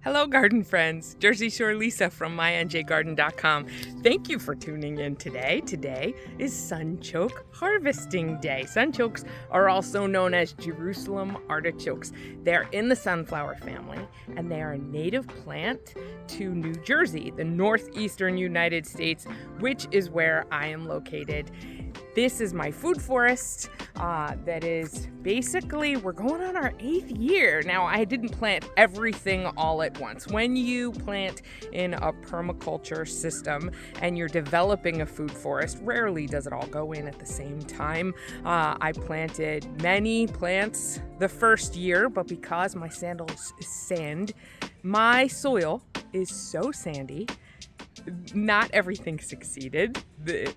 Hello, garden friends. Jersey Shore Lisa from MyNJGarden.com. Thank you for tuning in today. Today is Sunchoke Harvesting Day. Sunchokes are also known as Jerusalem artichokes. They're in the sunflower family, and they are a native plant to New Jersey, the northeastern United States, which is where I am located. This is my food forest that is basically, we're going on our 8th year. Now, I didn't plant everything all at once. When you plant in a permaculture system and you're developing a food forest, rarely does it all go in at the same time. I planted many plants the first year, but because my sandals is sand, my soil is so sandy, not everything succeeded.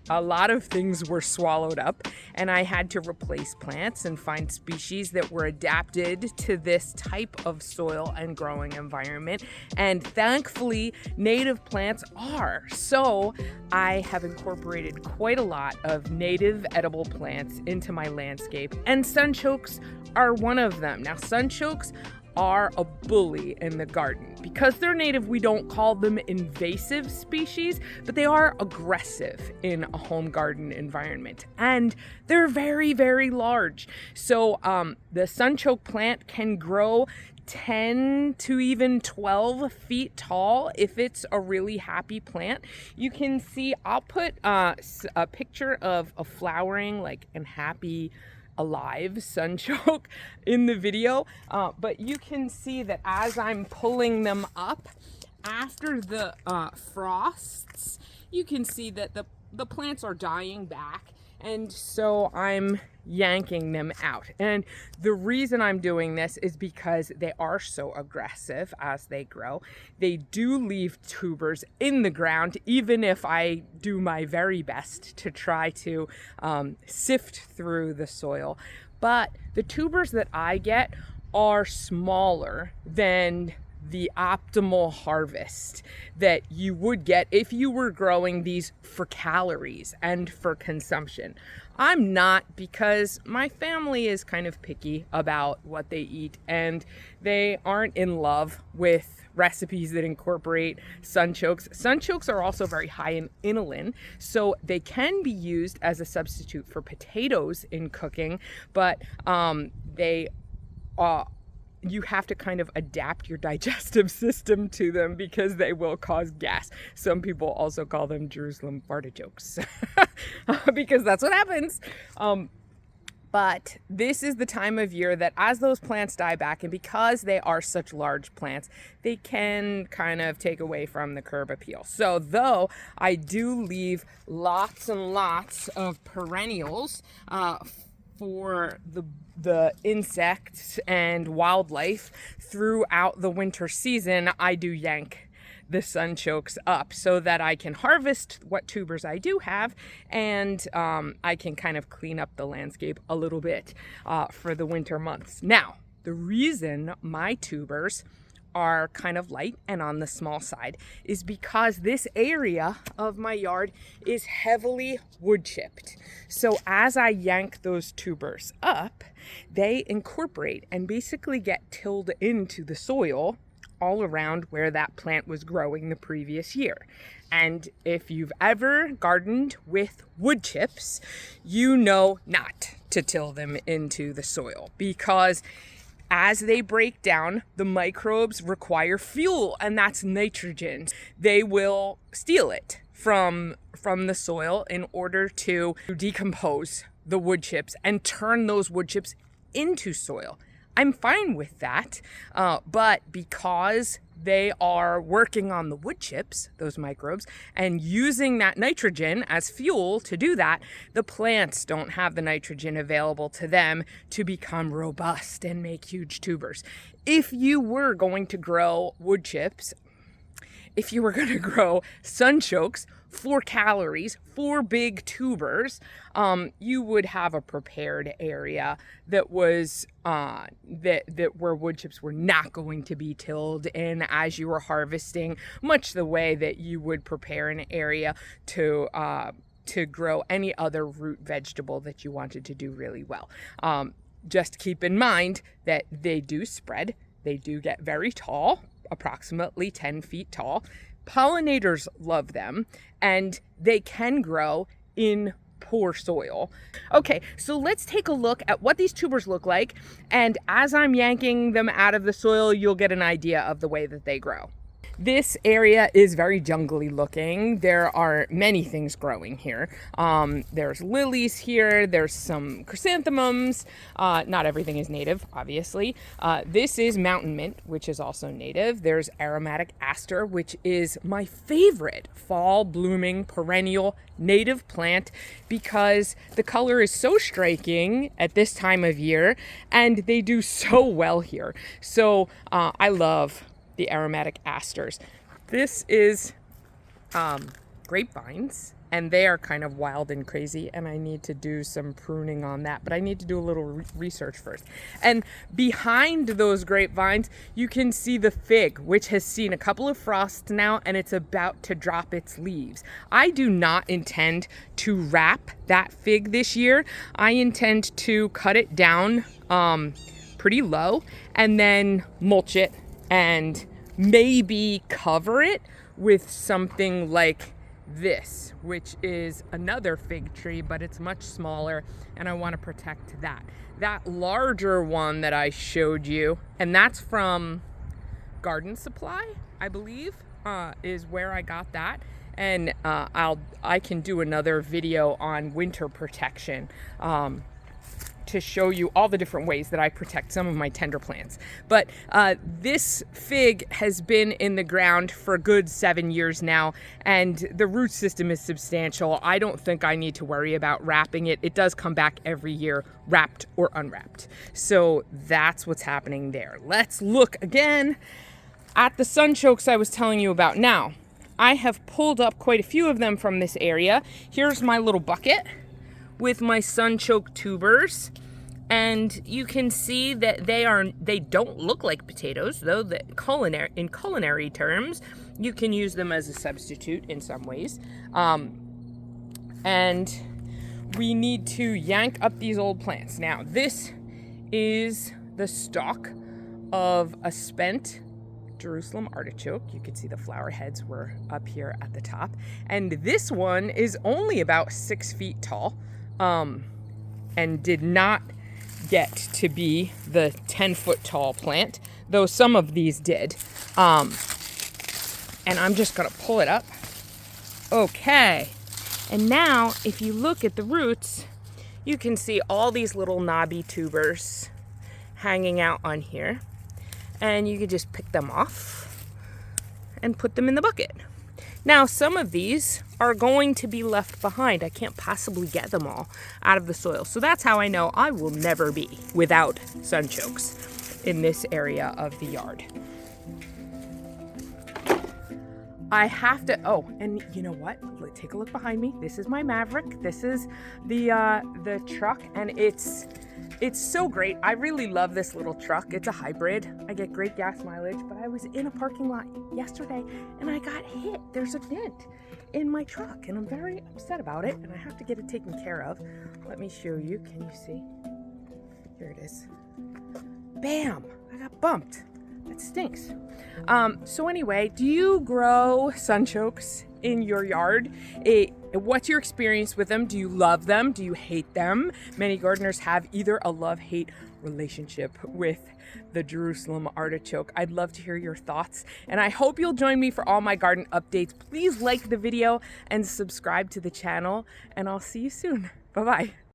A lot of things were swallowed up, and I had to replace plants and find species that were adapted to this type of soil and growing environment. And thankfully, native plants are. So I have incorporated quite a lot of native edible plants into my landscape, and sunchokes are one of them. Now, sunchokes are a bully in the garden. Because they're native, we don't call them invasive species, but they are aggressive in a home garden environment. And they're very, very large. So the sunchoke plant can grow 10 to even 12 feet tall if it's a really happy plant. You can see, I'll put a picture of a flowering and happy alive sunchoke in the video, but you can see that as I'm pulling them up after the frosts, you can see that the plants are dying back, and so I'm yanking them out. And the reason I'm doing this is because they are so aggressive as they grow. They do leave tubers in the ground, even if I do my very best to try to sift through the soil. But the tubers that I get are smaller than the optimal harvest that you would get if you were growing these for calories and for consumption. I'm not, because my family is kind of picky about what they eat, and they aren't in love with recipes that incorporate sunchokes. Sunchokes are also very high in inulin, so they can be used as a substitute for potatoes in cooking, but you have to kind of adapt your digestive system to them because they will cause gas. Some people also call them Jerusalem artichokes because that's what happens. But this is the time of year that as those plants die back, and because they are such large plants, they can kind of take away from the curb appeal. So though I do leave lots and lots of perennials for the insects and wildlife throughout the winter season, I do yank the sunchokes up so that I can harvest what tubers I do have, and I can kind of clean up the landscape a little bit for the winter months. Now, the reason my tubers are kind of light and on the small side is because this area of my yard is heavily wood chipped. So as I yank those tubers up, they incorporate and basically get tilled into the soil all around where that plant was growing the previous year. And if you've ever gardened with wood chips, you know not to till them into the soil, because as they break down, the microbes require fuel, and that's nitrogen. They will steal it from the soil in order to decompose the wood chips and turn those wood chips into soil. I'm fine with that, but because they are working on the wood chips, those microbes, and using that nitrogen as fuel to do that, the plants don't have the nitrogen available to them to become robust and make huge tubers. If you were going to grow wood chips, if you were going to grow sunchokes for calories, for big tubers, you would have a prepared area that was that where wood chips were not going to be tilled in as you were harvesting, much the way that you would prepare an area to grow any other root vegetable that you wanted to do really well. Just keep in mind that they do spread. They do get very tall. approximately 10 feet tall. Pollinators love them, and they can grow in poor soil. Okay, so let's take a look at what these tubers look like, and as I'm yanking them out of the soil, you'll get an idea of the way that they grow. This area is very jungly looking. There are many things growing here. There's lilies here. There's some chrysanthemums. Not everything is native, obviously. This is mountain mint, which is also native. There's aromatic aster, which is my favorite fall blooming perennial native plant because the color is so striking at this time of year and they do so well here. So I love the aromatic asters. This is grapevines, and they are kind of wild and crazy, and I need to do some pruning on that, but I need to do a little research first. And behind those grapevines, you can see the fig, which has seen a couple of frosts now, and it's about to drop its leaves. I do not intend to wrap that fig this year. I intend to cut it down pretty low and then mulch it and maybe cover it with something like this, which is another fig tree, but it's much smaller, and I want to protect that. That larger one that I showed you, and that's from Garden Supply, I believe, is where I got that. And I can do another video on winter protection to show you all the different ways that I protect some of my tender plants. But this fig has been in the ground for a good 7 years now, and the root system is substantial. I don't think I need to worry about wrapping it. It does come back every year, wrapped or unwrapped. So that's what's happening there. Let's look again at the sunchokes I was telling you about. Now, I have pulled up quite a few of them from this area. Here's my little bucket with my sunchoke tubers, and you can see that they don't look like potatoes, though in culinary terms you can use them as a substitute in some ways. And we need to yank up these old plants. Now this is the stalk of a spent Jerusalem artichoke. You can see the flower heads were up here at the top, and this one is only about 6 feet tall. And did not get to be the 10-foot tall plant, though some of these did. And I'm just gonna pull it up. Okay, and now if you look at the roots, you can see all these little knobby tubers hanging out on here, and you can just pick them off and put them in the bucket. Now, some of these are going to be left behind. I can't possibly get them all out of the soil. So that's how I know I will never be without sunchokes in this area of the yard. I have to, oh, and you know what? Take a look behind me. This is my Maverick. This is the truck, and it's so great. I really love this little truck. It's a hybrid. I get great gas mileage, but I was in a parking lot yesterday and I got hit. There's a dent in my truck and I'm very upset about it, and I have to get it taken care of. Let me show you. Can you see? Here it is. Bam! I got bumped. That stinks. So anyway, do you grow sunchokes in your yard? What's your experience with them? Do you love them? Do you hate them? Many gardeners have either a love-hate relationship with the Jerusalem artichoke. I'd love to hear your thoughts, and I hope you'll join me for all my garden updates. Please like the video and subscribe to the channel, and I'll see you soon. Bye-bye.